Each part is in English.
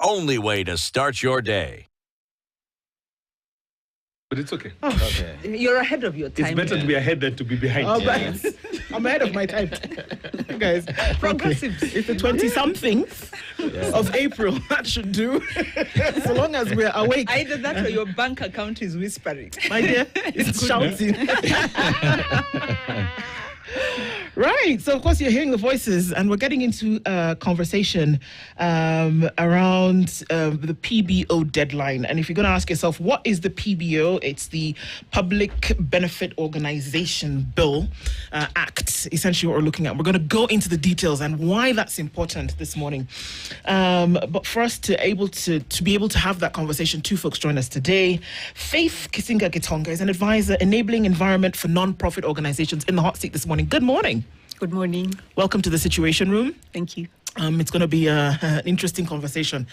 only way to start your day. But it's okay. Okay. You're ahead of your time. It's better to be ahead than to be behind. Oh, but I'm ahead of my time. You guys. Progressives. Okay. It's the 20-somethings of April. That should do. So long as we're awake. Either that or your bank account is whispering. My dear, it's shouting. Right. So, of course, you're hearing the voices, and we're getting into a conversation around the PBO deadline. And if you're going to ask yourself, what is the PBO? It's the Public Benefit Organization Bill Act, essentially what we're looking at. We're going to go into the details and why that's important this morning. But for us to be able to have that conversation, two folks join us today. Faith Kisinga-Gitonga is an advisor enabling environment for non-profit organizations in the hot seat this morning. Good morning. Good morning. Welcome to the Situation Room. Thank you. It's going to be an interesting conversation.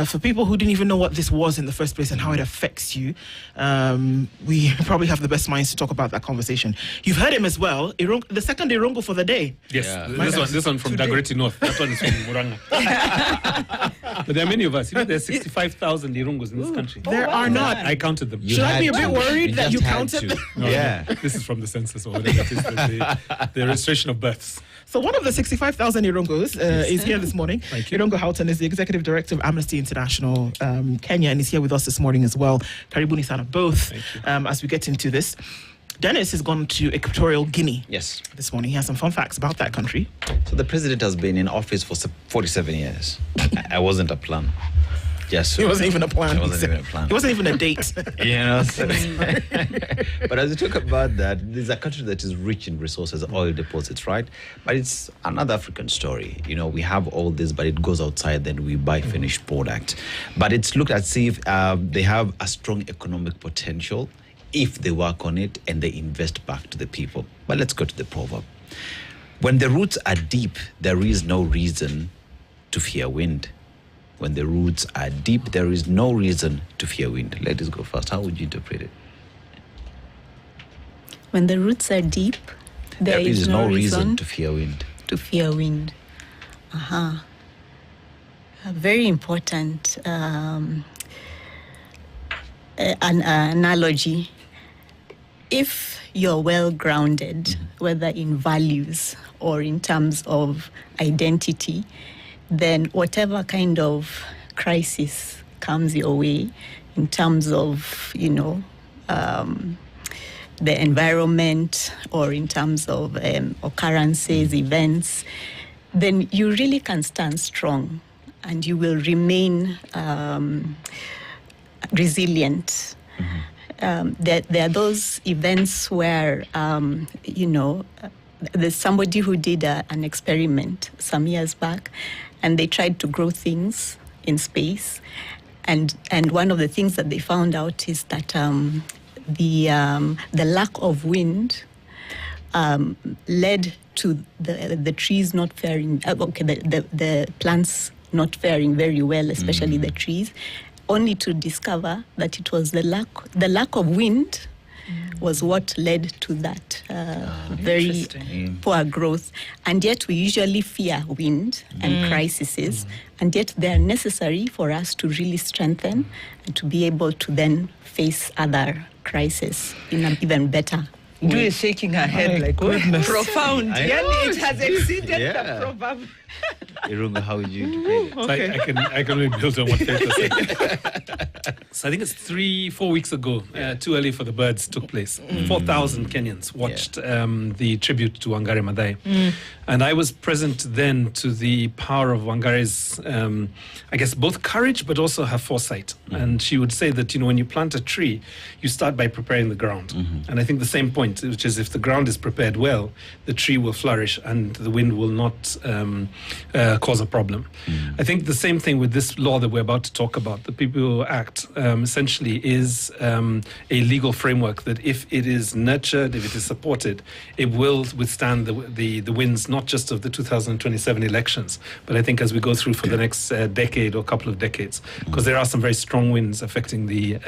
For people who didn't even know what this was in the first place and how it affects you, we probably have the best minds to talk about that conversation. You've heard him as well, the second Irungu for the day. Yes, this one from Dagoretti North. That one is from Muranga. But there are many of us. You know, there's 65,000 Irungus in this country. There are not. I counted them. Should I be a bit worried that you counted them? No, this is from the census or whatever it is, the registration of births. So one of the 65,000 Irungus is here this morning. Thank you. Irungu Houghton is the Executive Director of Amnesty International Kenya, and is here with us this morning as well. Karibuni sana both. As we get into this. Dennis has gone to Equatorial Guinea this morning. He has some fun facts about that country. So the president has been in office for 47 years. I wasn't a plan. Yes, it wasn't even a plan. It wasn't even a plan. It wasn't even a date. You know. But as we talk about that, this is a country that is rich in resources, oil deposits, right? But it's another African story. You know, we have all this, but it goes outside, then we buy finished product. But it's looked at, see if they have a strong economic potential if they work on it and they invest back to the people. But let's go to the proverb. When the roots are deep, there is no reason to fear wind. When the roots are deep, there is no reason to fear wind. Ladies go first. How would you interpret it? When the roots are deep, there is no reason to fear wind. To fear wind. A very important an analogy. If you're well grounded, whether in values or in terms of identity, then whatever kind of crisis comes your way in terms of, the environment or in terms of occurrences, events, then you really can stand strong and you will remain resilient. There are those events where, there's somebody who did an experiment some years back, and they tried to grow things in space. And one of the things that they found out is that the lack of wind led to the trees not faring, the plants not faring very well, especially the trees, only to discover that it was the lack of wind was what led to that very poor growth. And yet we usually fear wind and crises, and yet they are necessary for us to really strengthen and to be able to then face other crises in an even better way. Do is shaking her head like profound. Yani, it has exceeded the proverb. Irungu, how would you interpret it? Okay. I can really build on what Faith said. So I think it's 3-4 weeks ago, Too Early for the Birds took place. 4,000 Kenyans watched the tribute to Wangari Maathai. And I was present then to the power of Wangare's, I guess, both courage, but also her foresight. And she would say that, when you plant a tree, you start by preparing the ground. And I think the same point, which is if the ground is prepared well, the tree will flourish and the wind will not cause a problem. I think the same thing with this law that we're about to talk about. The PBO Act essentially is a legal framework that if it is nurtured, if it is supported, it will withstand the winds, not just of the 2027 elections, but I think as we go through for the next decade or couple of decades, because there are some very strong winds affecting the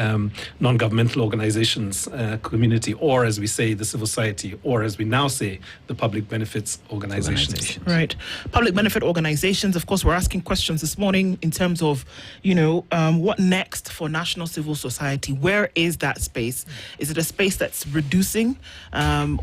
non-governmental organizations community, or as we say, the civil society, or as we now say, the public benefits organizations. Right. Public benefit organizations. Of course, we're asking questions this morning in terms of, what next for national civil society? Where is that space? Is it a space that's reducing,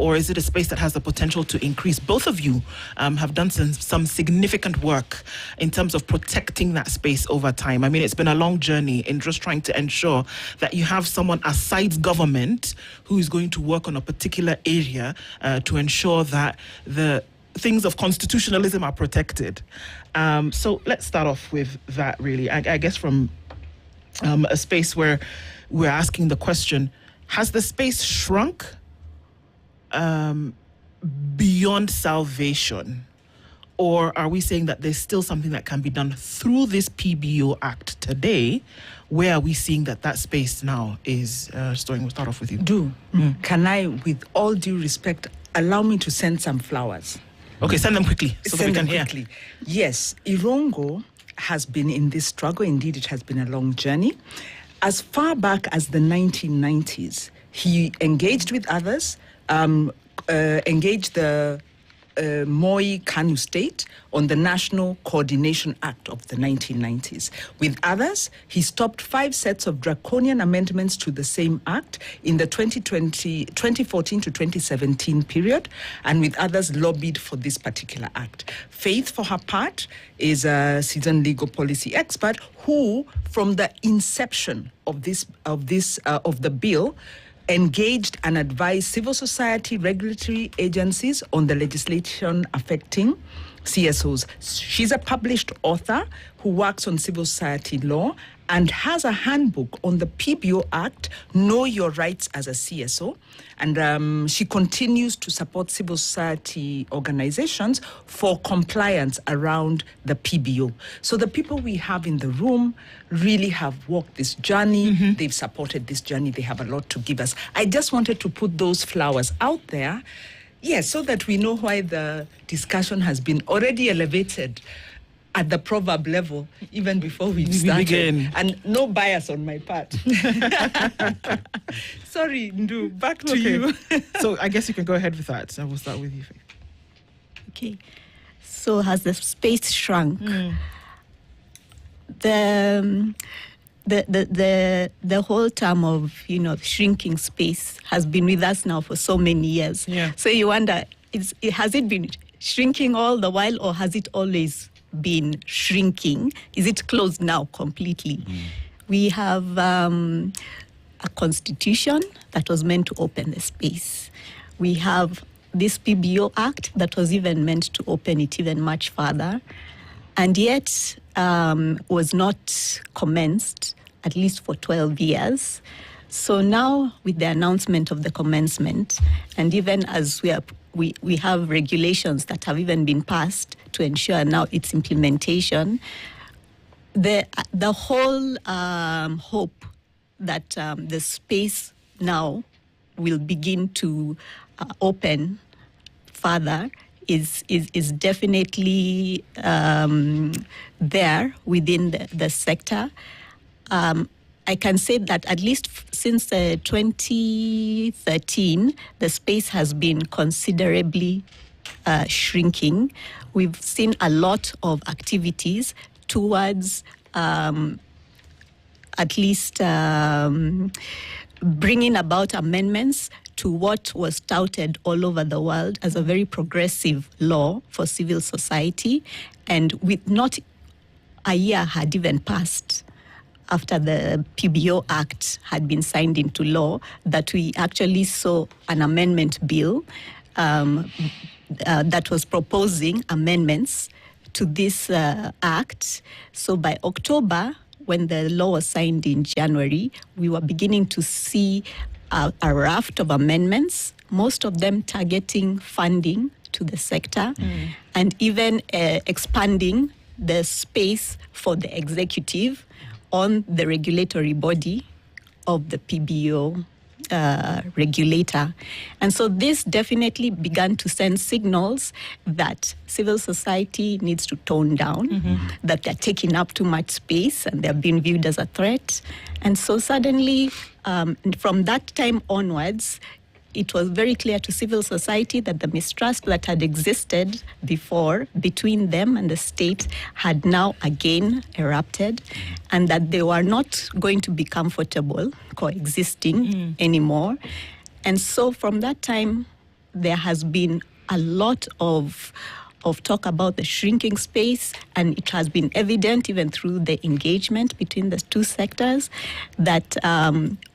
or is it a space that has the potential to increase? Both of you have done some significant work in terms of protecting that space over time. I mean, it's been a long journey in just trying to ensure that you have someone aside government who is going to work on a particular area to ensure that the things of constitutionalism are protected. So let's start off with that, really. I guess from a space where we're asking the question, has the space shrunk beyond salvation? Or are we saying that there's still something that can be done through this PBO Act today? Where are we seeing that space now is storing? We'll start off with you. Can I, with all due respect, allow me to send some flowers? Okay, send them quickly so that we can hear. Quickly. Yes, Irungu has been in this struggle. Indeed, it has been a long journey. As far back as the 1990s, he engaged with others, engaged the Moi Kanu State on the National Coordination Act of the 1990s. With others, he stopped 5 sets of draconian amendments to the same act in the 2014 to 2017 period, and with others lobbied for this particular act. Faith, for her part, is a seasoned legal policy expert who, from the inception of the bill, engaged and advised civil society regulatory agencies on the legislation affecting CSOs. She's a published author who works on civil society law and has a handbook on the PBO Act, Know Your Rights as a CSO. And she continues to support civil society organizations for compliance around the PBO. So the people we have in the room really have walked this journey. They've supported this journey. They have a lot to give us. I just wanted to put those flowers out there, yes, so that we know why the discussion has been already elevated at the proverb level, even before we started. Begin. And no bias on my part. Sorry, Ndu, back to you. So I guess you can go ahead with that. So we'll start with you, Faith. Okay. So has the space shrunk? The whole term of, shrinking space has been with us now for so many years. Yeah. So you wonder, has it been shrinking all the while, or has it always been shrinking? Is it closed now completely? We have a constitution that was meant to open the space. We have this PBO Act that was even meant to open it even much further, and yet was not commenced, at least for 12 years. So now, with the announcement of the commencement, and even as we have regulations that have even been passed to ensure now its implementation, the whole hope that the space now will begin to open further is definitely there within the sector. I can say that at least since 2013, the space has been considerably shrinking. We've seen a lot of activities towards at least bringing about amendments to what was touted all over the world as a very progressive law for civil society. And with not a year had even passed after the PBO Act had been signed into law, that we actually saw an amendment bill that was proposing amendments to this act. So by October, when the law was signed in January, we were beginning to see a raft of amendments, most of them targeting funding to the sector, and even expanding the space for the executive on the regulatory body of the PBO regulator. And so this definitely began to send signals that civil society needs to tone down, that they're taking up too much space and they're being viewed as a threat. And so suddenly, from that time onwards, it was very clear to civil society that the mistrust that had existed before between them and the state had now again erupted, and that they were not going to be comfortable coexisting anymore. And so from that time, there has been a lot of talk about the shrinking space, and it has been evident even through the engagement between the two sectors that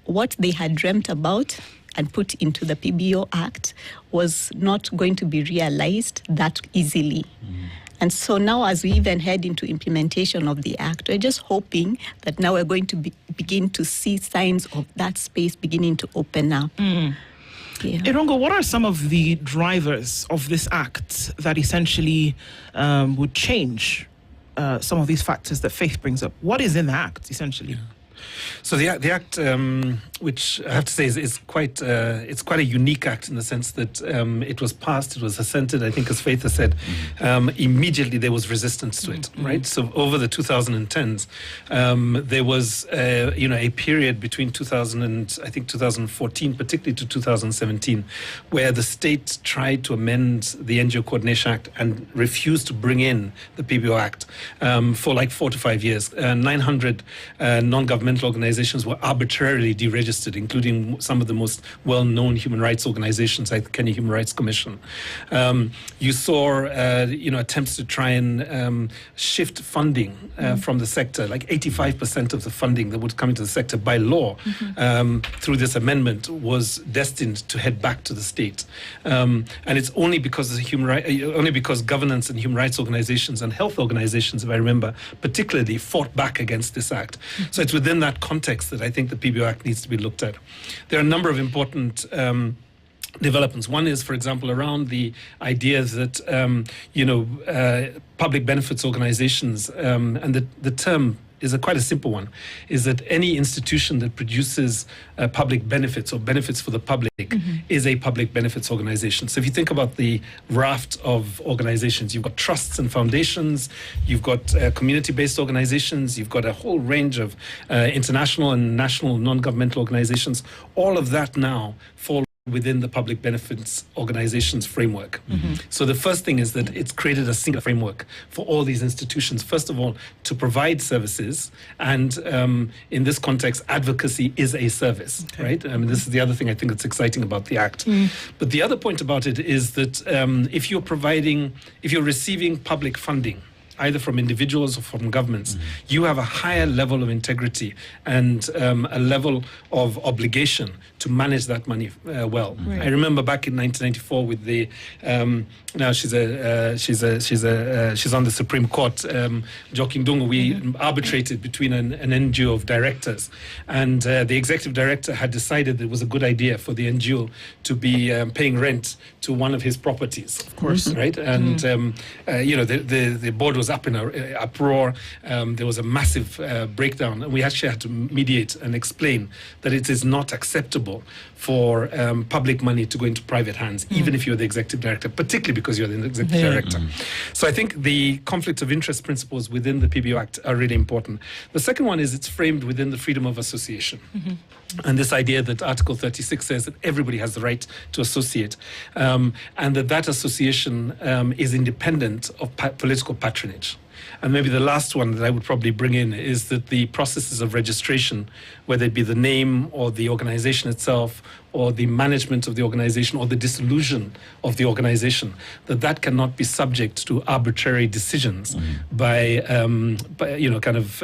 what they had dreamt about and put into the PBO Act was not going to be realized that easily. And so now, as we even head into implementation of the Act, we're just hoping that now we're going to begin to see signs of that space beginning to open up. Yeah. Irungu, what are some of the drivers of this act that essentially would change some of these factors that Faith brings up? What is in the act, essentially? So the act, which I have to say is quite it's quite a unique act in the sense that it was passed, it was assented. I think, as Faith has said, immediately there was resistance to it. Right. So over the 2010s, there was a period between 2000 and I think 2014, particularly to 2017, where the state tried to amend the NGO Coordination Act and refused to bring in the PBO Act for like 4 to 5 years. 900 non-governmental organizations were arbitrarily deregistered, including some of the most well-known human rights organizations like the Kenya Human Rights Commission. You saw, attempts to try and shift funding from the sector. Like 85% of the funding that would come into the sector by law through this amendment was destined to head back to the state. And it's only because of governance and human rights organizations and health organizations, if I remember, particularly fought back against this act. So it's within that context that I think the PBO Act needs to be looked at. There are a number of important developments. One is, for example, around the idea that, public benefits organizations, and the term is quite a simple one, is that any institution that produces public benefits or benefits for the public is a public benefits organization. So if you think about the raft of organizations, you've got trusts and foundations, you've got community-based organizations, you've got a whole range of international and national non-governmental organizations. All of that now fall within the public benefits organizations framework. So the first thing is that it's created a single framework for all these institutions, first of all, to provide services. And in this context, advocacy is a service, right? I mean, this is the other thing I think that's exciting about the Act. But the other point about it is that if you're receiving public funding, either from individuals or from governments, you have a higher level of integrity and a level of obligation to manage that money well. I remember back in 1994 with the now she's on the Supreme Court, Joking Dungu. We arbitrated between an NGO of directors, and the executive director had decided that it was a good idea for the NGO to be paying rent to one of his properties. Of course, right? And the board was up in an uproar. There was a massive breakdown, and we actually had to mediate and explain that it is not acceptable for public money to go into private hands, even if you're the executive director, particularly because you're the executive director. So I think the conflict of interest principles within the PBO Act are really important. The second one is it's framed within the freedom of association. And this idea that Article 36 says that everybody has the right to associate, and that association is independent of political patronage. And maybe the last one that I would probably bring in is that the processes of registration, whether it be the name or the organization itself or the management of the organization or the dissolution of the organization, that cannot be subject to arbitrary decisions by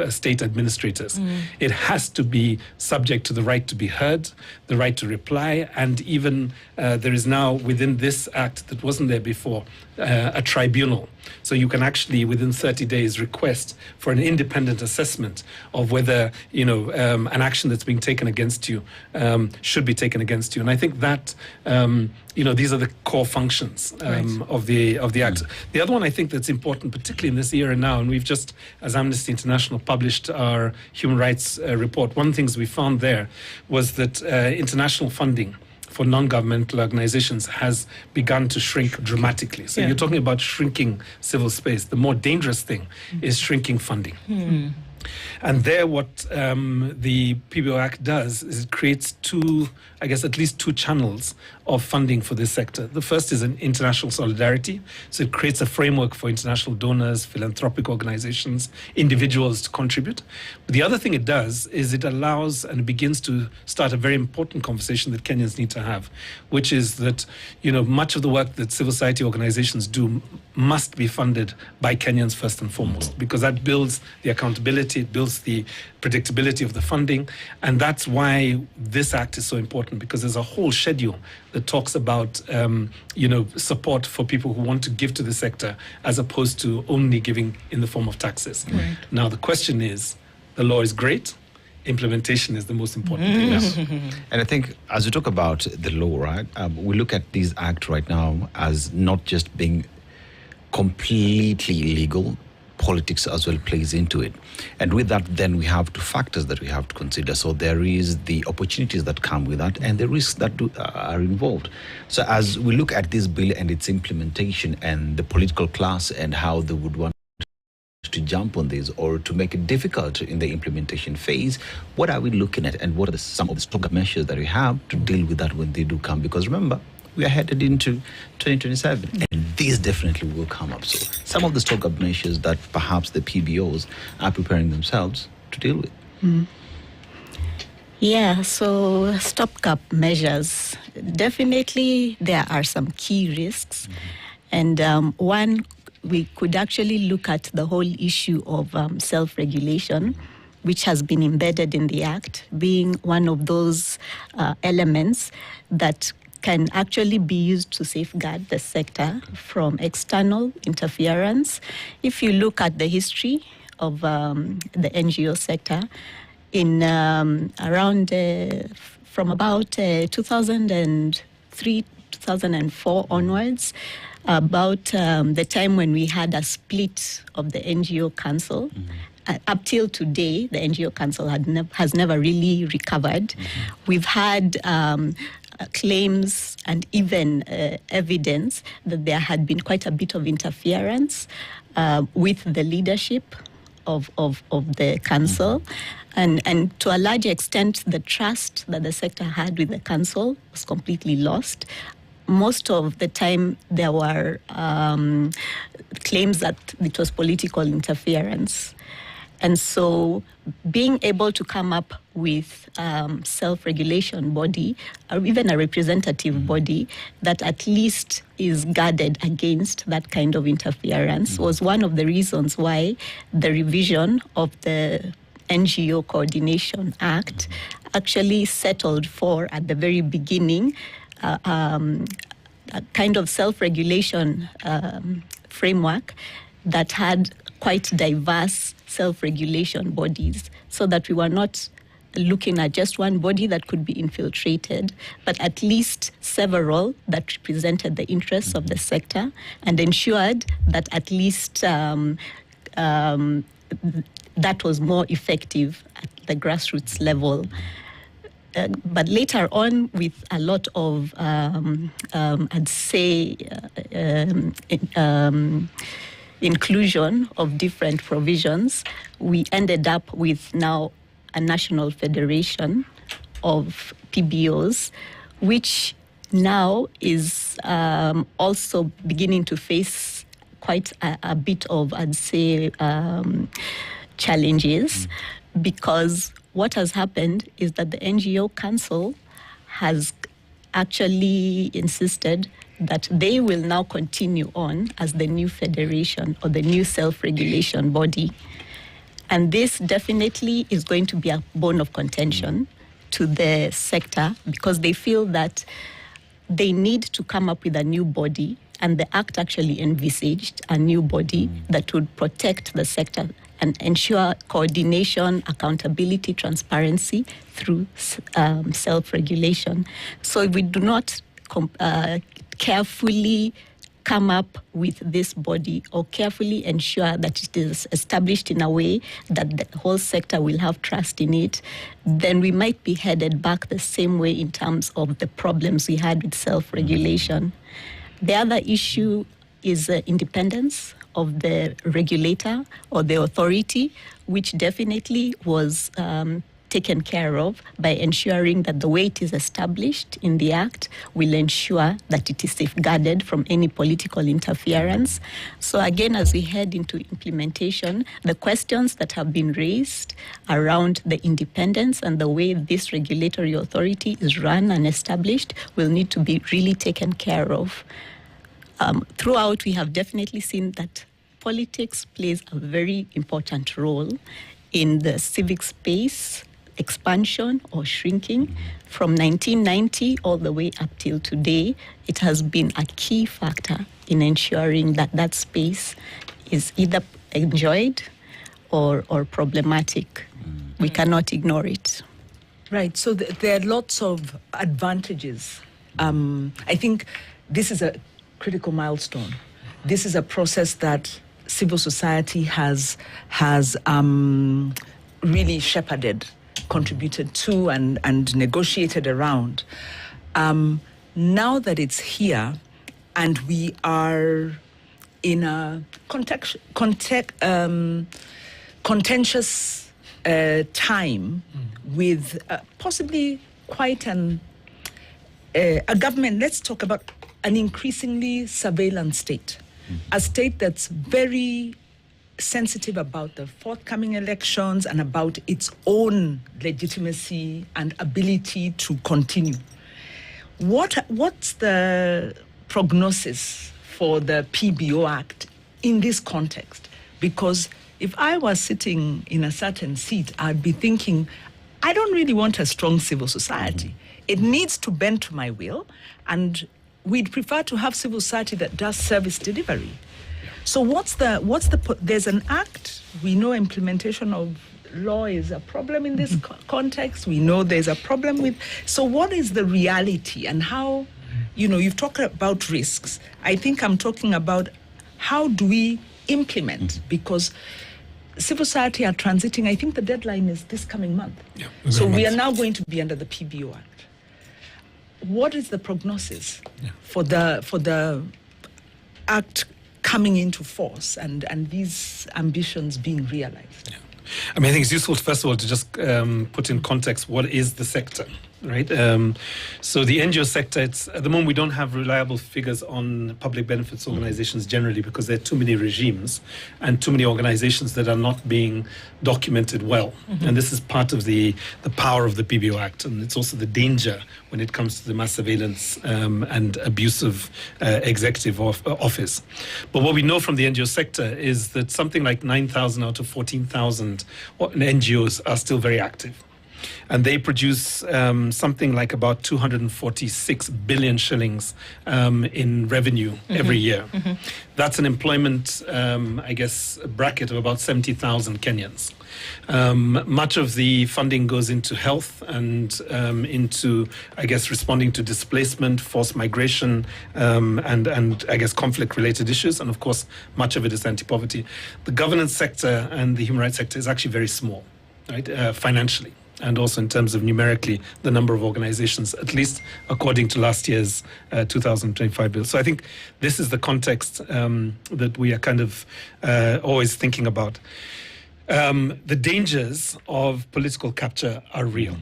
state administrators. It has to be subject to the right to be heard, the right to reply, and even there is now within this act that wasn't there before a tribunal. So you can actually within 30 days request for an independent assessment of whether an action that's being taken against you should be taken against you. And I think that these are the core functions of the Act. The other one I think that's important, particularly in this era now, and we've just, as Amnesty International, published our human rights report. One of the things we found there was that international funding for non-governmental organizations has begun to shrink dramatically. So you're talking about shrinking civil space. The more dangerous thing is shrinking funding. And there, what the PBO Act does is it creates at least two channels of funding for this sector. The first is an international solidarity. So it creates a framework for international donors, philanthropic organizations, individuals to contribute. But the other thing it does is it allows and it begins to start a very important conversation that Kenyans need to have, which is that, much of the work that civil society organizations do must be funded by Kenyans first and foremost, because that builds the accountability, it builds the predictability of the funding. And that's why this act is so important, because there's a whole schedule that talks about, support for people who want to give to the sector as opposed to only giving in the form of taxes. Right. Now, the question is, the law is great. Implementation is the most important thing now. And I think as we talk about the law, right, we look at this act right now as not just being completely illegal. Politics as well plays into it. And with that, then we have two factors that we have to consider. So there is the opportunities that come with that and the risks that are involved. So as we look at this bill and its implementation and the political class and how they would want to jump on this or to make it difficult in the implementation phase, what are we looking at and what are some of the stronger measures that we have to deal with that when they do come? Because remember, we are headed into 2027, and these definitely will come up. So some of the stronger measures that perhaps the PBOs are preparing themselves to deal with. Yeah, so stopgap measures. Definitely there are some key risks. And one, we could actually look at the whole issue of self-regulation, which has been embedded in the Act, being one of those elements that can actually be used to safeguard the sector from external interference. If you look at the history of the NGO sector, in around from about 2003, 2004 onwards, about the time when we had a split of the NGO Council, up till today, the NGO Council has never really recovered. We've had claims and even evidence that there had been quite a bit of interference with the leadership of the council. And to a large extent, the trust that the sector had with the council was completely lost. Most of the time, there were claims that it was political interference. And so being able to come up with self-regulation body or even a representative body that at least is guarded against that kind of interference was one of the reasons why the revision of the NGO Coordination Act actually settled for, at the very beginning, a kind of self-regulation framework that had quite diverse self-regulation bodies, so that we were not looking at just one body that could be infiltrated, but at least several that represented the interests of the sector and ensured that at least that was more effective at the grassroots level. But later on, with a lot of, I'd say, inclusion of different provisions, we ended up with now a national federation of PBOs, which now is also beginning to face quite a bit of, I'd say, challenges, because what has happened is that the NGO Council has actually insisted that they will now continue on as the new federation or the new self-regulation body. And this definitely is going to be a bone of contention to the sector, because they feel that they need to come up with a new body, and the Act actually envisaged a new body that would protect the sector and ensure coordination, accountability, transparency through self-regulation. So if we do not carefully come up with this body or carefully ensure that it is established in a way that the whole sector will have trust in it, then we might be headed back the same way in terms of the problems we had with self-regulation. The other issue is independence of the regulator or the authority, which definitely was taken care of by ensuring that the way it is established in the Act will ensure that it is safeguarded from any political interference. So again, as we head into implementation, the questions that have been raised around the independence and the way this regulatory authority is run and established will need to be really taken care of. Throughout, we have definitely seen that politics plays a very important role in the civic space expansion or shrinking. From 1990 all the way up till today, it has been a key factor in ensuring that that space is either enjoyed or problematic. We cannot ignore it. Right. So there are lots of advantages. I think this is a critical milestone. This is a process that civil society has really shepherded, contributed to, and negotiated around. Now that it's here, and we are in a contentious time with possibly quite a government, let's talk about an increasingly surveillance state, a state that's very sensitive about the forthcoming elections and about its own legitimacy and ability to continue. What's the prognosis for the PBO Act in this context? Because if I was sitting in a certain seat, I'd be thinking, I don't really want a strong civil society. It needs to bend to my will, and we'd prefer to have civil society that does service delivery. So there's an act. We know implementation of law is a problem in this context. We know there's a problem with, so what is the reality and how, you've talked about risks. I think I'm talking about how do we implement, because civil society are transiting. I think the deadline is this coming month. Yeah, so we are now going to be under the PBO Act. What is the prognosis for the act coming into force and these ambitions being realized? Yeah. I mean, I think it's useful, first of all, to just put in context what is the sector, right? So the NGO sector, at the moment we don't have reliable figures on public benefits organizations generally because there are too many regimes and too many organizations that are not being documented well. And this is part of the power of the PBO Act, and it's also the danger when it comes to the mass surveillance and abusive executive office. But what we know from the NGO sector is that something like 9,000 out of 14,000 NGOs are still very active. And they produce something like about 246 billion shillings in revenue every year. That's an employment, bracket of about 70,000 Kenyans. Much of the funding goes into health and into, responding to displacement, forced migration, and conflict-related issues. And of course, much of it is anti-poverty. The governance sector and the human rights sector is actually very small, right, financially. And also in terms of numerically, the number of organizations, at least according to last year's 2025 bill. So I think this is the context that we are kind of always thinking about. The dangers of political capture are real,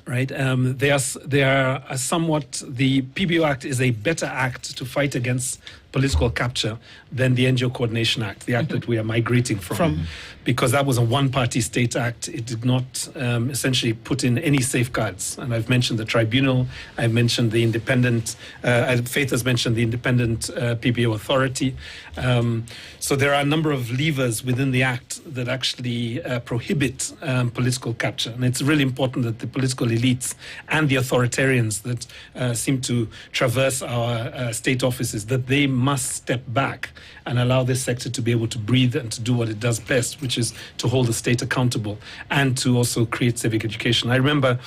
right? They are somewhat, the PBO Act is a better act to fight against political capture than the NGO Coordination Act, the act that we are migrating from. Because that was a one-party state act. It did not essentially put in any safeguards. And I've mentioned the tribunal, I've mentioned the independent, Faith has mentioned the independent PBO authority. So there are a number of levers within the act that actually prohibit political capture. And it's really important that the political elites and the authoritarians that seem to traverse our state offices, that they must step back and allow this sector to be able to breathe and to do what it does best, which is to hold the state accountable and to also create civic education. I remember,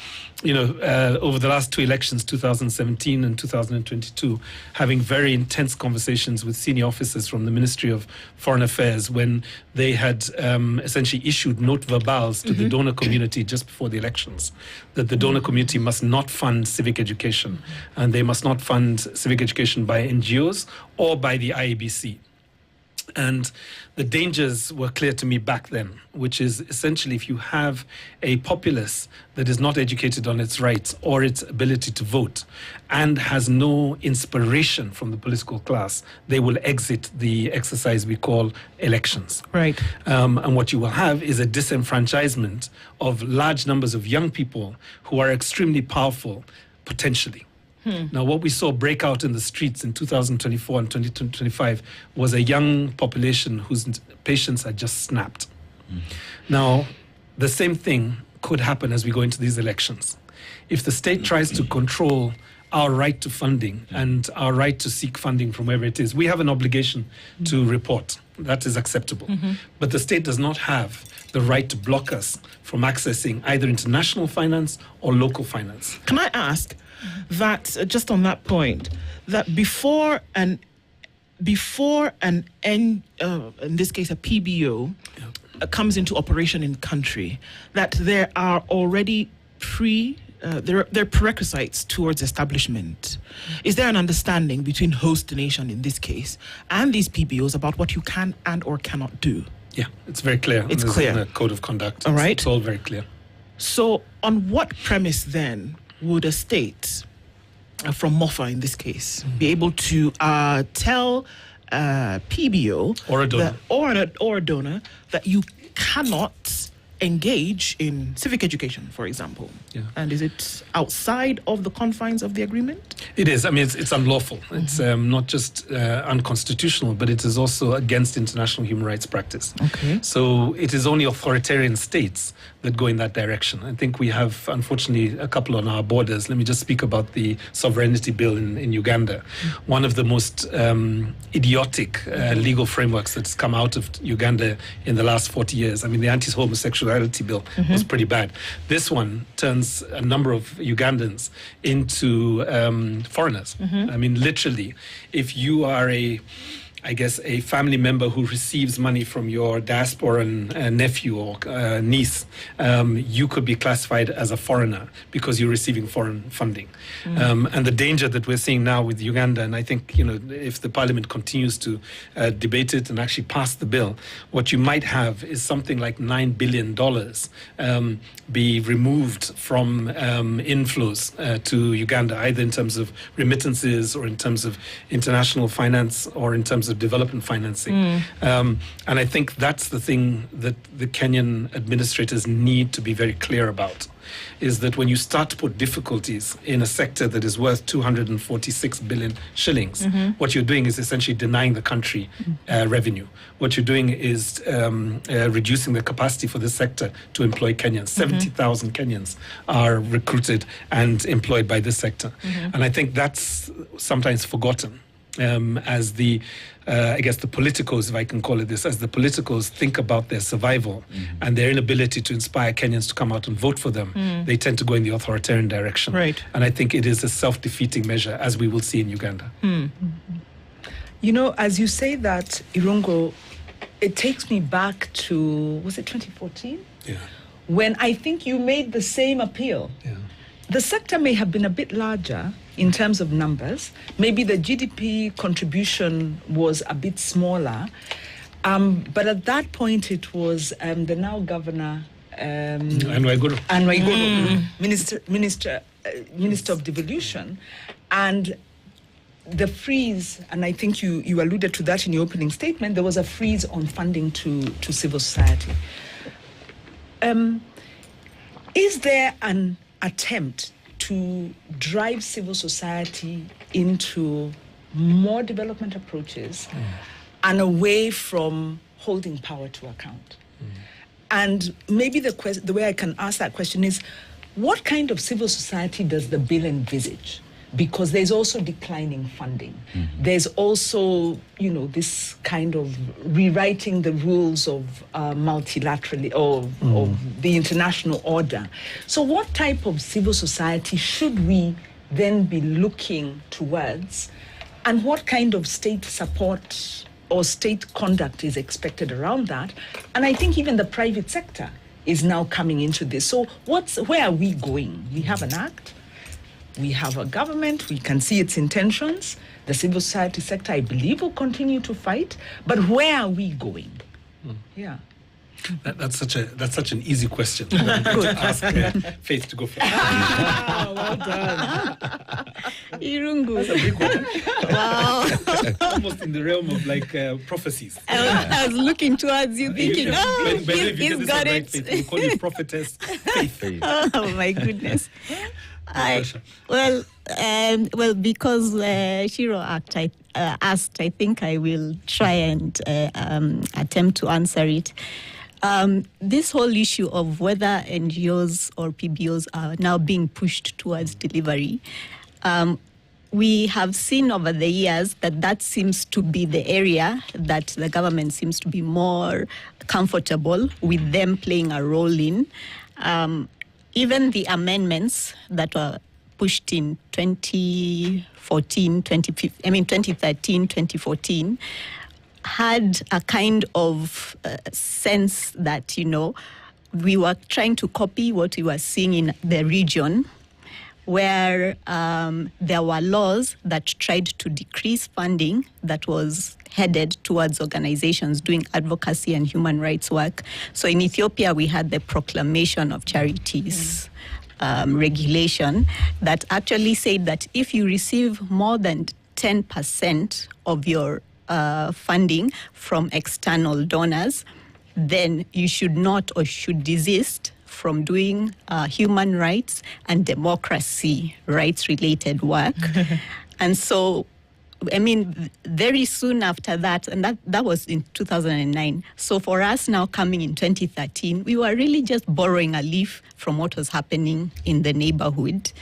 over the last two elections, 2017 and 2022, having very intense conversations with senior officers from the Ministry of Foreign Affairs when they had essentially issued note verbals to the donor community just before the elections, that the donor community must not fund civic education, and they must not fund civic education by NGOs or by the IABC. And the dangers were clear to me back then, which is essentially if you have a populace that is not educated on its rights or its ability to vote and has no inspiration from the political class, they will exit the exercise we call elections. Right. And what you will have is a disenfranchisement of large numbers of young people who are extremely powerful potentially. Now, what we saw break out in the streets in 2024 and 2025 was a young population whose patience had just snapped. Now, the same thing could happen as we go into these elections. If the state tries to control our right to funding and our right to seek funding from wherever it is, we have an obligation to report. That is acceptable. But the state does not have the right to block us from accessing either international finance or local finance. Can I ask that, just on that point, that before in this case a PBO comes into operation in country, that there are already there are prerequisites towards establishment. Is there an understanding between host nation in this case and these PBOs about what you can and or cannot do? Yeah, it's very clear. It's There's clear. in the code of conduct. All right. It's all very clear. So on what premise then would a state, from MOFA in this case, be able to tell PBO Or a donor. or a donor that you cannot engage in civic education, for example? Yeah. And is it outside of the confines of the agreement? It is. I mean, it's unlawful. It's not just unconstitutional, but it is also against international human rights practice. Okay. So it is only authoritarian states that go in that direction. I think we have, unfortunately, a couple on our borders. Let me just speak about the sovereignty bill in Uganda. One of the most idiotic legal frameworks that's come out of Uganda in the last 40 years. I mean, the anti-homosexuality bill was pretty bad. This one turns a number of Ugandans into foreigners. I mean, literally, if you are a family member who receives money from your diasporan nephew or niece, you could be classified as a foreigner because you're receiving foreign funding. And the danger that we're seeing now with Uganda, and I think, if the parliament continues to debate it and actually pass the bill, what you might have is something like $9 billion be removed from inflows to Uganda, either in terms of remittances or in terms of international finance or in terms of development financing. And I think that's the thing that the Kenyan administrators need to be very clear about, is that when you start to put difficulties in a sector that is worth 246 billion shillings, what you're doing is essentially denying the country revenue. What you're doing is reducing the capacity for this sector to employ Kenyans. 70,000 Kenyans are recruited and employed by this sector. And I think that's sometimes forgotten. As the politicos, if I can call it this, as the politicos think about their survival and their inability to inspire Kenyans to come out and vote for them, they tend to go in the authoritarian direction. Right. And I think it is a self-defeating measure, as we will see in Uganda. As you say that, Irungu, it takes me back to, was it 2014? Yeah. When I think you made the same appeal. Yeah. The sector may have been a bit larger in terms of numbers. Maybe the GDP contribution was a bit smaller. But at that point, it was the now governor, Anwaiguru. Minister of Devolution. And the freeze, and I think you alluded to that in your opening statement, there was a freeze on funding to civil society. Is there an attempt to drive civil society into more development approaches and away from holding power to account? And maybe the way I can ask that question is, what kind of civil society does the bill envisage? Because there's also declining funding. There's also, this kind of rewriting the rules of multilaterally or of the international order. So what type of civil society should we then be looking towards? And what kind of state support or state conduct is expected around that? And I think even the private sector is now coming into this. So where are we going? We have an act. We have a government, we can see its intentions. The civil society sector, I believe, will continue to fight. But where are we going? Yeah. That's such an easy question. I'm going to ask Faith to go first. Well done. Irungu. That's a big one. Wow. Almost in the realm of like prophecies. I was looking towards you thinking, he's got it. Faith, we'll call you prophetess Faith. Oh my goodness. Natasha. Well, because Shiro asked, I think I will try and attempt to answer it. This whole issue of whether NGOs or PBOs are now being pushed towards delivery, we have seen over the years that seems to be the area that the government seems to be more comfortable with them playing a role in. Even the amendments that were pushed in 2013, 2014, had a kind of sense that, we were trying to copy what we were seeing in the region, where there were laws that tried to decrease funding that was headed towards organizations doing advocacy and human rights work. So in Ethiopia, we had the Proclamation of Charities regulation that actually said that if you receive more than 10% of your funding from external donors, then you should not or should desist from doing human rights and democracy rights-related work. And so, very soon after that, and that was in 2009. So for us now coming in 2013, we were really just borrowing a leaf from what was happening in the neighborhood.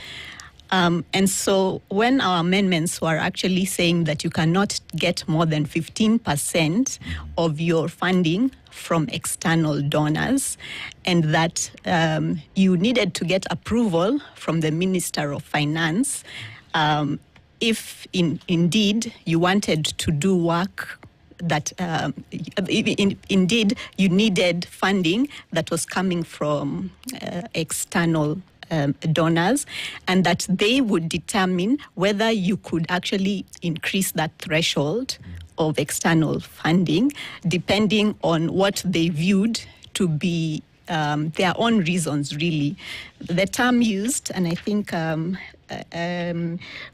And so when our amendments were actually saying that you cannot get more than 15% of your funding from external donors, and that you needed to get approval from the Minister of Finance if indeed you wanted to do work that indeed you needed funding that was coming from external donors, and that they would determine whether you could actually increase that threshold of external funding depending on what they viewed to be their own reasons, really. The term used, and I think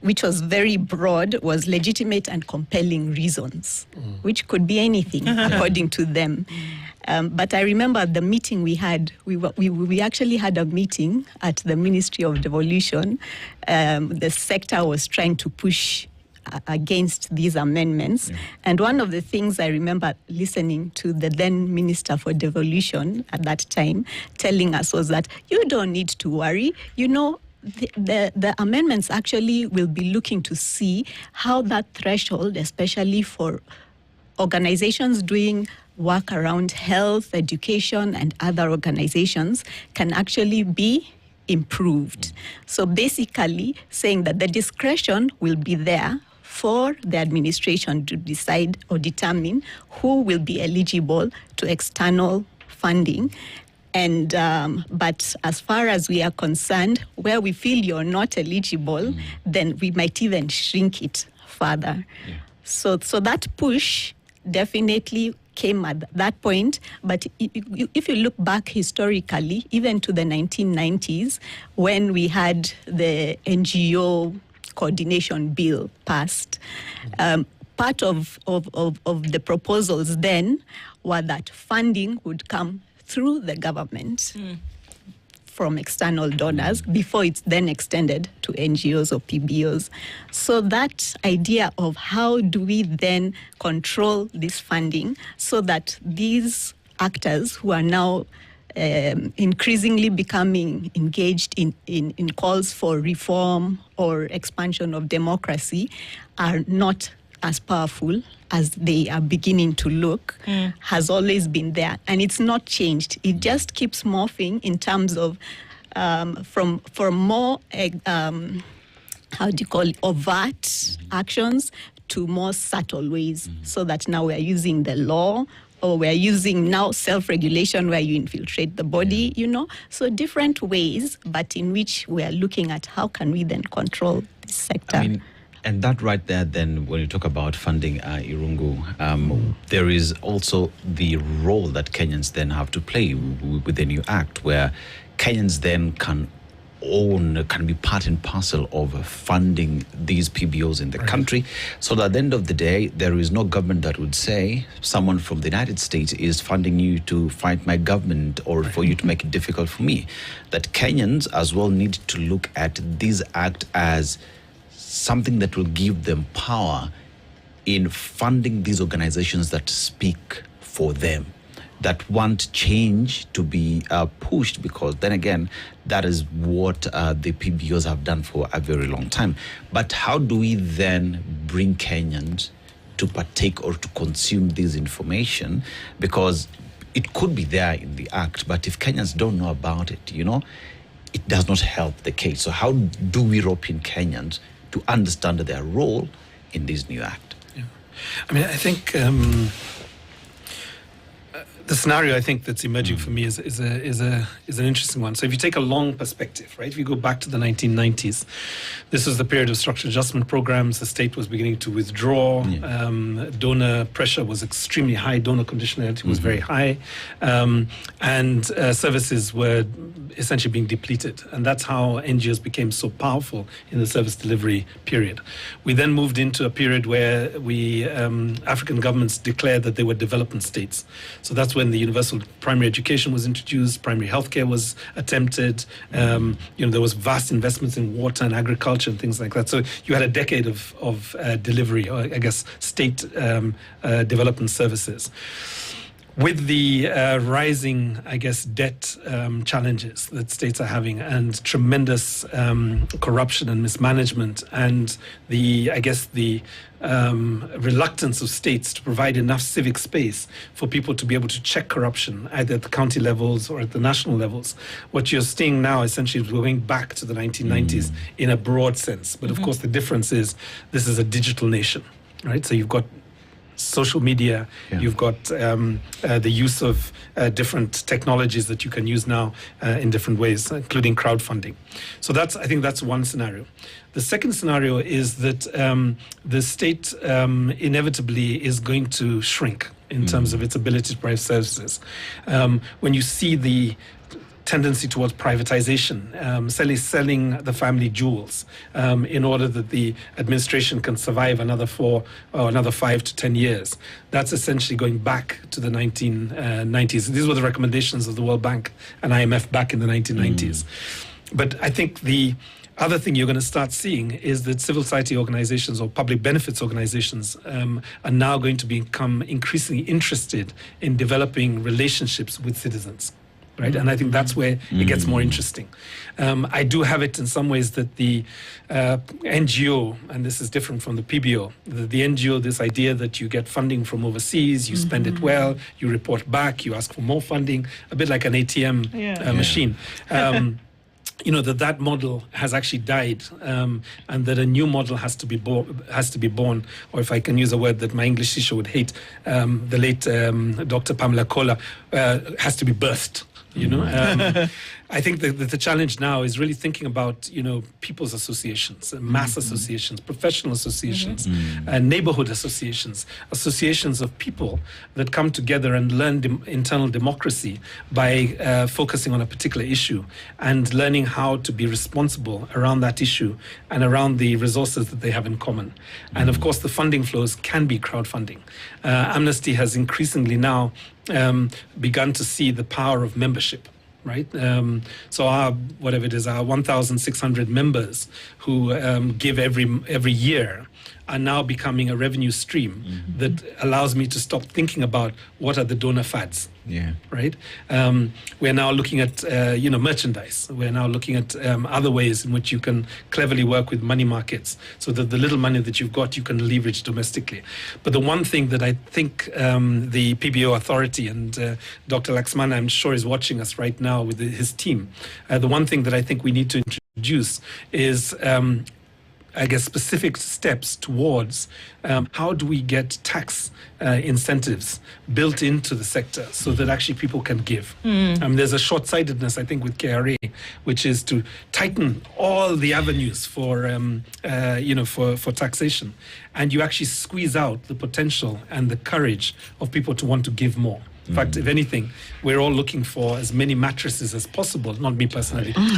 which was very broad, was legitimate and compelling reasons, which could be anything according to them. But I remember the meeting we had, we actually had a meeting at the Ministry of Devolution. The sector was trying to push against these amendments. Yeah. And one of the things I remember listening to the then Minister for Devolution at that time telling us was that you don't need to worry, the amendments actually will be looking to see how that threshold, especially for organizations doing work around health, education, and other organizations, can actually be improved. So basically saying that the discretion will be there for the administration to decide or determine who will be eligible to external funding. And but as far as we are concerned, where we feel you're not eligible, then we might even shrink it further. Yeah. So that push definitely came at that point. But if you look back historically, even to the 1990s, when we had the NGO coordination bill passed, part of the proposals then were that funding would come through the government from external donors before it's then extended to NGOs or PBOs. So that idea of how do we then control this funding so that these actors who are now increasingly becoming engaged in calls for reform or expansion of democracy are not as powerful as they are beginning to look, has always been there. And it's not changed. It just keeps morphing in terms of from more, overt actions to more subtle ways, so that now we are using the law or we're using now self-regulation where you infiltrate the body, So different ways, but in which we are looking at how can we then control this sector. And that right there, then, when you talk about funding Irungu, there is also the role that Kenyans then have to play with the new act, where Kenyans then can be part and parcel of funding these PBOs in the country. So that at the end of the day, there is no government that would say someone from the United States is funding you to fight my government or for you to make it difficult for me. That Kenyans as well need to look at this act as something that will give them power in funding these organizations that speak for them, that want change to be pushed, because then again, that is what the PBOs have done for a very long time. But how do we then bring Kenyans to partake or to consume this information? Because it could be there in the act, but if Kenyans don't know about it, it does not help the case. So how do we rope in Kenyans to understand their role in this new act? Yeah. I think the scenario that's emerging for me is an interesting one. So if you take a long perspective, right? If you go back to the 1990s, this was the period of structural adjustment programs. The state was beginning to withdraw. Donor pressure was extremely high. Donor conditionality was very high, and services were essentially being depleted. And that's how NGOs became so powerful in the service delivery period. We then moved into a period where African governments declared that they were development states. So that's when the universal primary education was introduced, primary healthcare was attempted. There was vast investments in water and agriculture and things like that. So you had a decade of delivery, or I guess state development services. With the rising, debt challenges that states are having, and tremendous corruption and mismanagement, and the reluctance of states to provide enough civic space for people to be able to check corruption, either at the county levels or at the national levels, what you're seeing now essentially is going back to the 1990s in a broad sense. But of course, the difference is this is a digital nation, right? So you've got social media, you've got the use of different technologies that you can use now in different ways, including crowdfunding. So I think that's one scenario. The second scenario is that the state inevitably is going to shrink in terms of its ability to provide services. When you see the tendency towards privatization, selling the family jewels in order that the administration can survive another 5 to 10 years. That's essentially going back to the 1990s. These were the recommendations of the World Bank and IMF back in the 1990s. But I think the other thing you're going to start seeing is that civil society organizations or public benefits organizations are now going to become increasingly interested in developing relationships with citizens. Right? And I think that's where it gets more interesting. I do have it in some ways that the NGO, and this is different from the PBO, the NGO, this idea that you get funding from overseas, you spend it well, you report back, you ask for more funding, a bit like an ATM machine. That model has actually died, and that a new model has to be born, or if I can use a word that my English teacher would hate, the late Dr. Pamela Kola, has to be birthed. I think that the challenge now is really thinking about, people's associations, mass associations, professional associations, neighborhood associations of people that come together and learn internal democracy by focusing on a particular issue and learning how to be responsible around that issue and around the resources that they have in common. And of course, the funding flows can be crowdfunding. Amnesty has increasingly now begun to see the power of membership. Right, so our 1,600 members who give every year are now becoming a revenue stream that allows me to stop thinking about what are the donor fads. Right. We're now looking at merchandise. We're now looking at other ways in which you can cleverly work with money markets, so that the little money that you've got you can leverage domestically. But the one thing that I think the PBO authority and Dr. Laxmana, I'm sure, is watching us right now with his team. The one thing that I think we need to introduce is I guess, specific steps towards how do we get tax incentives built into the sector so that actually people can give. There's a short-sightedness, I think, with KRA, which is to tighten all the avenues for taxation, and you actually squeeze out the potential and the courage of people to want to give more. In fact, if anything, we're all looking for as many mattresses as possible. Not me personally. We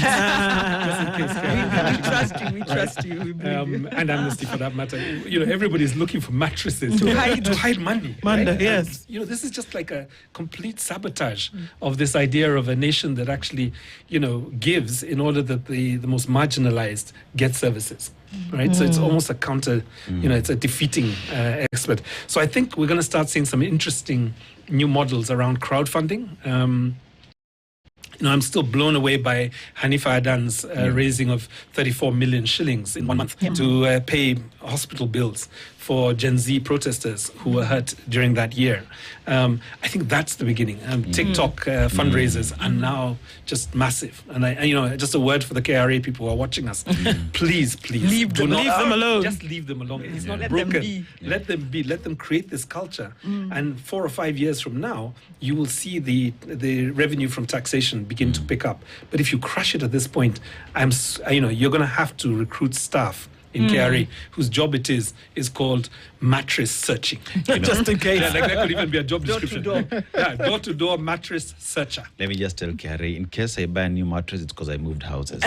trust you. We believe you. And amnesty for that matter. Everybody's looking for mattresses to hide money. Right? Yes. This is just like a complete sabotage of this idea of a nation that actually, gives in order that the most marginalized get services. Right, so it's almost a counter. It's a defeating expert. So I think we're going to start seeing some interesting new models around crowdfunding. I'm still blown away by Hanifa Adan's raising of 34 million shillings in 1 month to pay hospital bills for Gen Z protesters who were hurt during that year. I think that's the beginning. TikTok fundraisers are now just massive. And just a word for the KRA people who are watching us. Please, Leave them alone. Just leave them alone. It's not Let broken. them be. Let them be. Let them create this culture. And 4 or 5 years from now, you will see the revenue from taxation begin to pick up. But if you crush it at this point, you're going to have to recruit staff in KRA, whose job it is called mattress searching. Just in case. That could even be a job description. Door to door. Door-to-door mattress searcher. Let me just tell KRA, in case I buy a new mattress, it's because I moved houses.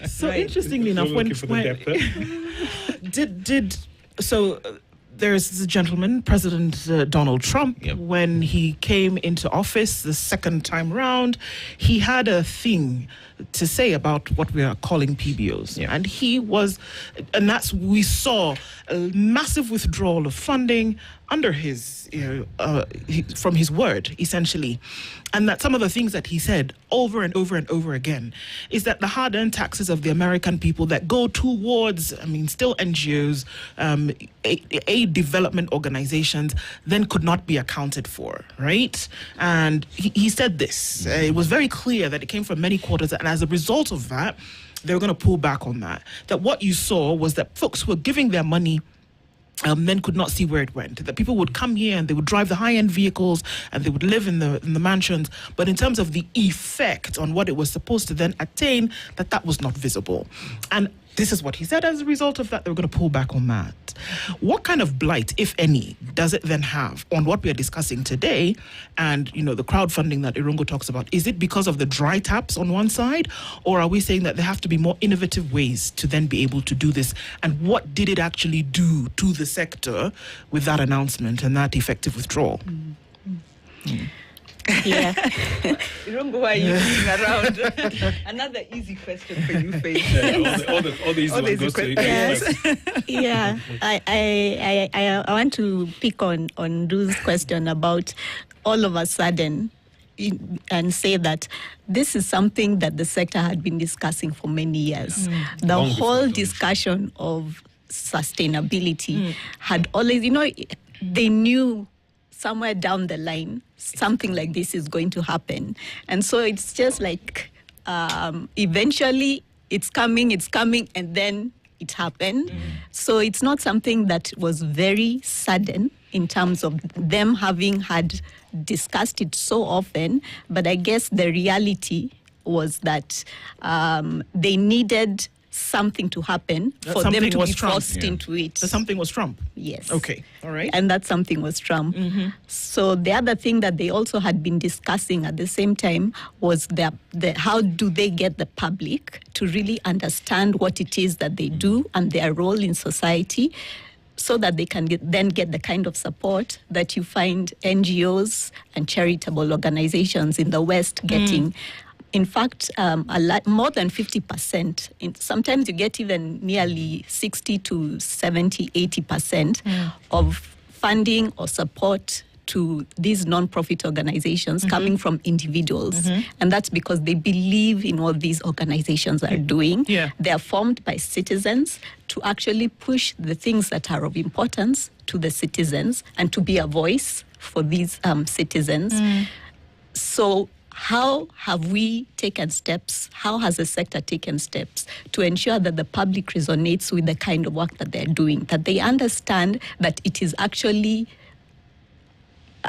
So interestingly enough, Looking for the depth, there's this gentleman, President Donald Trump, when he came into office the second time round, he had a thing to say about what we are calling PBOs. And we saw a massive withdrawal of funding under his, from his word, essentially. And that some of the things that he said over and over and over again is that the hard-earned taxes of the American people that go towards, still NGOs, aid development organizations, then could not be accounted for, right? And he said this. It was very clear that it came from many quarters, and as a result of that, they were going to pull back on that. That what you saw was that folks who were giving their money then could not see where it went. That people would come here and they would drive the high-end vehicles and they would live in the mansions. But in terms of the effect on what it was supposed to then attain, that was not visible. And this is what he said. As a result of that, they were going to pull back on that. What kind of blight, if any, does it then have on what we are discussing today and, the crowdfunding that Irungu talks about? Is it because of the dry taps on one side, or are we saying that there have to be more innovative ways to then be able to do this? And what did it actually do to the sector with that announcement and that effective withdrawal? Yeah. Irungu, why are you looking around? Another easy question for you, Faith. all the easy All the one goes to Yes. Yeah. I want to pick on Drew's question about all of a sudden and say that this is something that the sector had been discussing for many years. The Long before whole those. discussion of sustainability had always, they knew somewhere down the line something like this is going to happen. And so it's just like eventually it's coming, and then it happened. So it's not something that was very sudden in terms of them having had discussed it so often. But I guess the reality was that they needed something to happen That for them something to was be Trump. forced into it. So something was Trump. Yes. Okay. All right. And that something was Trump. So the other thing that they also had been discussing at the same time was the how do they get the public to really understand what it is that they do and their role in society, so that they can then get the kind of support that you find NGOs and charitable organizations in the West getting. In fact, a lot more than 50%. Sometimes you get even nearly 60 to 70, 80% of funding or support to these non-profit organizations coming from individuals. And that's because they believe in what these organizations are doing. Yeah. They are formed by citizens to actually push the things that are of importance to the citizens and to be a voice for these citizens. So how have we taken steps? How has the sector taken steps to ensure that the public resonates with the kind of work that they're doing, that they understand that it is actually,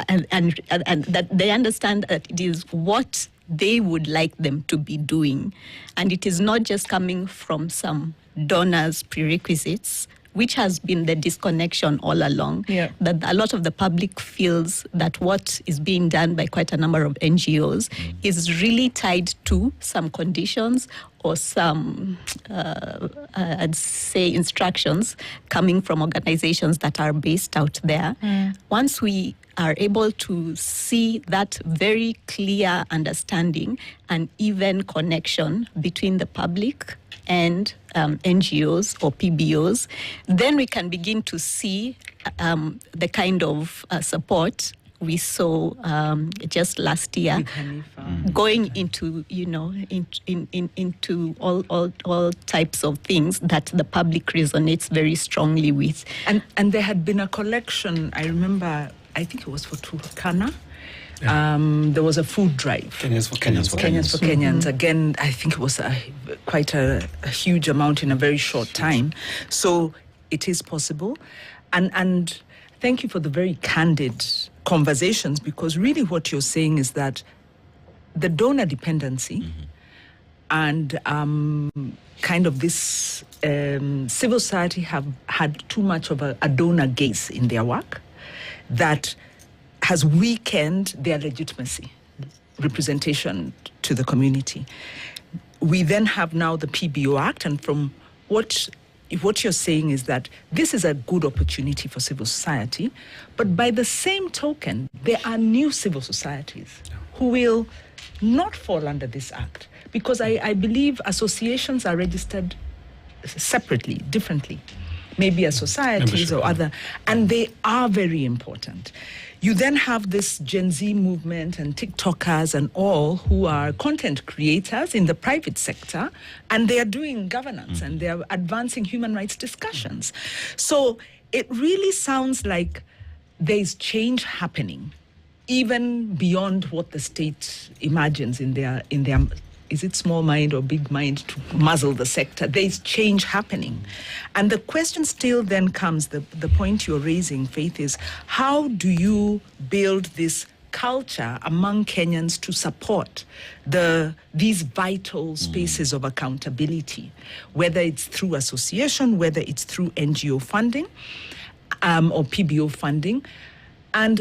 and that they understand that it is what they would like them to be doing. And it is not just coming from some donors' prerequisites, which has been the disconnection all along, that a lot of the public feels that what is being done by quite a number of NGOs is really tied to some conditions or some, I'd say, instructions coming from organizations that are based out there. Once we are able to see that very clear understanding and even connection between the public and NGOs or PBOs, then we can begin to see the kind of support we saw just last year, going into, into all types of things that the public resonates very strongly with. And there had been a collection, I remember, I think it was for Turkana. There was a food drive. Kenyans for Kenyans. Again, I think it was quite a huge amount in a very short time. So it is possible. And thank you for the very candid conversations, because really what you're saying is that the donor dependency and kind of this civil society have had too much of a donor gaze in their work that has weakened their legitimacy, representation to the community. We then have now the PBO Act, and from what you're saying is that this is a good opportunity for civil society, but by the same token, there are new civil societies who will not fall under this act, because I believe associations are registered separately, differently, maybe as societies or other, and they are very important. You then have this Gen Z movement and TikTokers and all who are content creators in the private sector, and they are doing governance and they are advancing human rights discussions. So it really sounds like there's change happening, even beyond what the state imagines in their is it small mind or big mind to muzzle the sector? There's change happening. And the question still then comes, the point you're raising, Faith, is how do you build this culture among Kenyans to support these vital spaces of accountability, whether it's through association, whether it's through NGO funding or PBO funding? And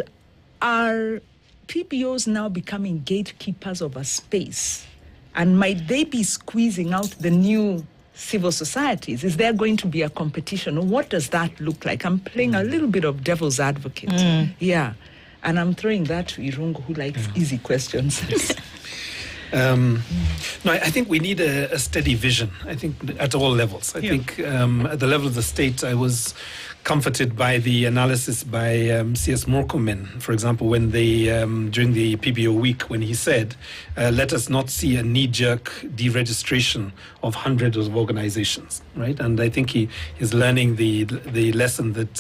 are PBOs now becoming gatekeepers of a space? And might they be squeezing out the new civil societies? Is there going to be a competition? Or what does that look like? I'm playing a little bit of devil's advocate. Yeah. And I'm throwing that to Irungu, who likes easy questions. No, I think we need a steady vision, I think, at all levels. I think at the level of the state, I was comforted by the analysis by C.S. Murkomen, for example, when they, during the PBO week, when he said, let us not see a knee-jerk deregistration of hundreds of organizations, right? And I think he is learning the lesson that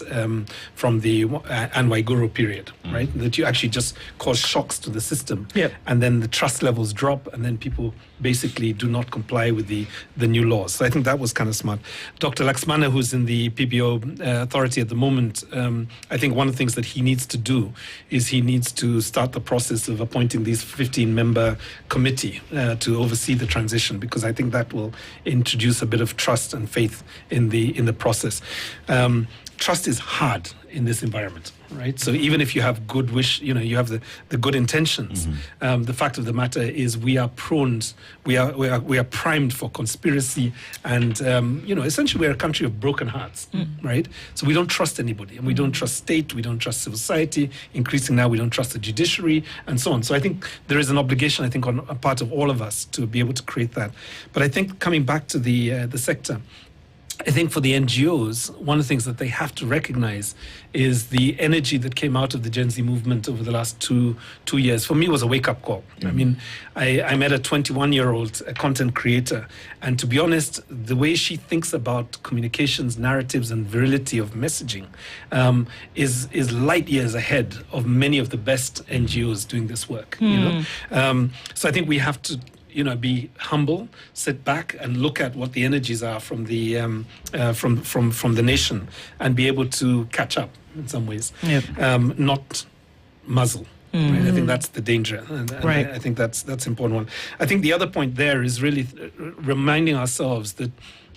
from the Anwai Guru period, right? That you actually just cause shocks to the system, and then the trust levels drop, and then people basically do not comply with the new laws. So I think that was kind of smart. Dr. Laxmana, who's in the PBO authority at the moment, I think one of the things that he needs to do is he needs to start the process of appointing these 15-member committee to oversee the transition, because I think that will introduce a bit of trust and faith in the process. Trust is hard in this environment, right? So even if you have good wish, you have the good intentions, the fact of the matter is we are primed for conspiracy, and essentially we're a country of broken hearts, right? So we don't trust anybody, and we don't trust state, we don't trust civil society. Increasingly now, we don't trust the judiciary, and so on. So I think there is an obligation, I think, on a part of all of us to be able to create that. But I think coming back to the sector, I think for the NGOs, one of the things that they have to recognize is the energy that came out of the Gen Z movement over the last two years. For me, was a wake-up call. I mean, I met a 21-year-old content creator, and to be honest, the way she thinks about communications, narratives, and virility of messaging is light years ahead of many of the best NGOs doing this work. You know, so I think we have to be humble, sit back, and look at what the energies are from the from the nation, and be able to catch up in some ways, not muzzle. Right? I think that's the danger, and Right. I think that's an important one. I think the other point there is really reminding ourselves that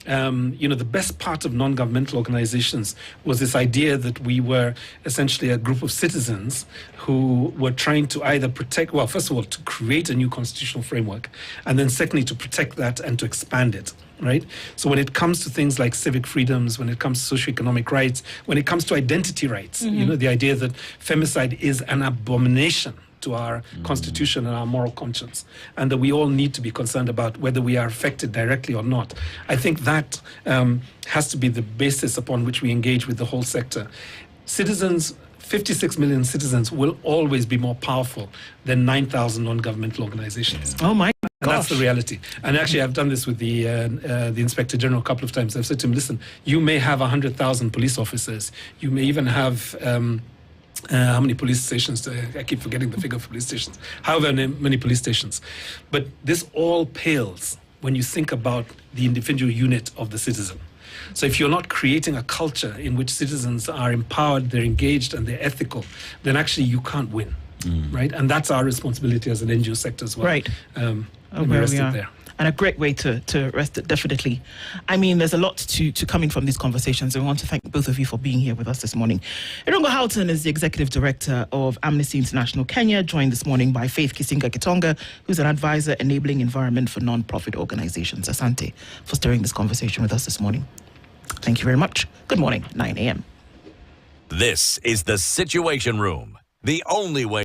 the best part of non-governmental organizations was this idea that we were essentially a group of citizens who were trying to either protect, well, first of all, to create a new constitutional framework, and then secondly, to protect that and to expand it. Right? So when it comes to things like civic freedoms, when it comes to socioeconomic rights, when it comes to identity rights, the idea that femicide is an abomination to our constitution and our moral conscience, and that we all need to be concerned about whether we are affected directly or not. I think that has to be the basis upon which we engage with the whole sector. 56 million citizens will always be more powerful than 9,000 non-governmental organizations. Oh my And that's gosh. the reality. And actually, I've done this with the Inspector General a couple of times. I've said to him, listen, you may have 100,000 police officers. You may even have... how many police stations? I keep forgetting the figure for police stations. However many police stations. But this all pales when you think about the individual unit of the citizen. So if you're not creating a culture in which citizens are empowered, they're engaged, and they're ethical, then actually you can't win, right? And that's our responsibility as an NGO sector as well. Right. Let me Where rest we it are. there. And a great way to rest it, definitely. I mean, there's a lot to coming from these conversations, and we want to thank both of you for being here with us this morning. Irungu Houghton is the Executive Director of Amnesty International Kenya, joined this morning by Faith Kisinga Kitonga, who's an advisor enabling environment for non-profit organizations. Asante for steering this conversation with us this morning. Thank you very much. Good morning, 9 a.m. This is The Situation Room, the only way